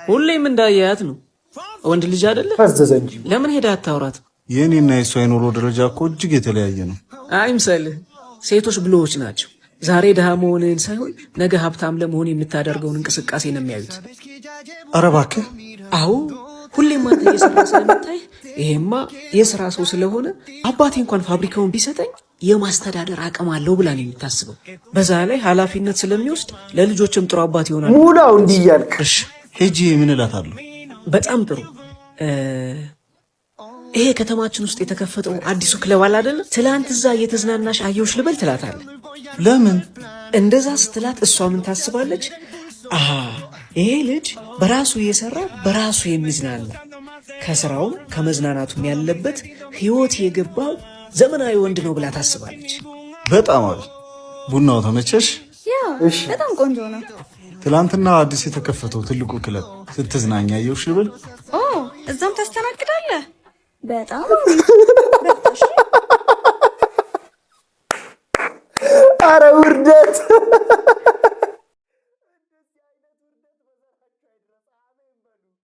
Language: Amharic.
ሁሌም እንዳያያት ነው። ወንድ ልጅ አይደለ? አዘዘ እንጂ ለምን ሄዳ አታውራት? የኔና የሷ የኑሮ ደረጃ እኮ እጅግ የተለያየ ነው። አይምሰልህ። ሴቶች ብልሆች ናቸው። ዛሬ ድሃ መሆንህን ሳይሆን ነገ ሀብታም ለመሆን የምታደርገውን እንቅስቃሴ ነው የሚያዩት። ኧረ እባክህ። አዎ ሁሌም አንተ እየሰራ ስለምታይ ይሄማ የስራ ሰው ስለሆነ አባቴ እንኳን ፋብሪካውን ቢሰጠኝ የማስተዳደር አቅም አለው ብላ ነው የምታስበው። በዛ ላይ ኃላፊነት ስለሚወስድ ለልጆችም ጥሩ አባት ይሆናል። ሙላው እንዲህ እያልክ እሺ፣ ሄጂ ምን እላታለሁ? በጣም ጥሩ። ይሄ ከተማችን ውስጥ የተከፈተው አዲሱ ክለብ አለ አይደለ? ትላንት እዛ እየተዝናናሽ አየሁሽ ልበል ትላታለህ። ለምን እንደዛ ስትላት እሷ ምን ታስባለች? ይሄ ልጅ በራሱ እየሰራ በራሱ የሚዝናና ከስራውም ከመዝናናቱም ያለበት ህይወት የገባው ዘመናዊ ወንድ ነው ብላ ታስባለች። በጣም አሪፍ። ቡናው ተመቸሽ? እሺ፣ በጣም ቆንጆ ነው። ትላንትና አዲስ የተከፈተው ትልቁ ክለብ ስትዝናኛ አየሁሽ ልበል? እዛም ታስተናግዳለህ? በጣም አረ ውርደት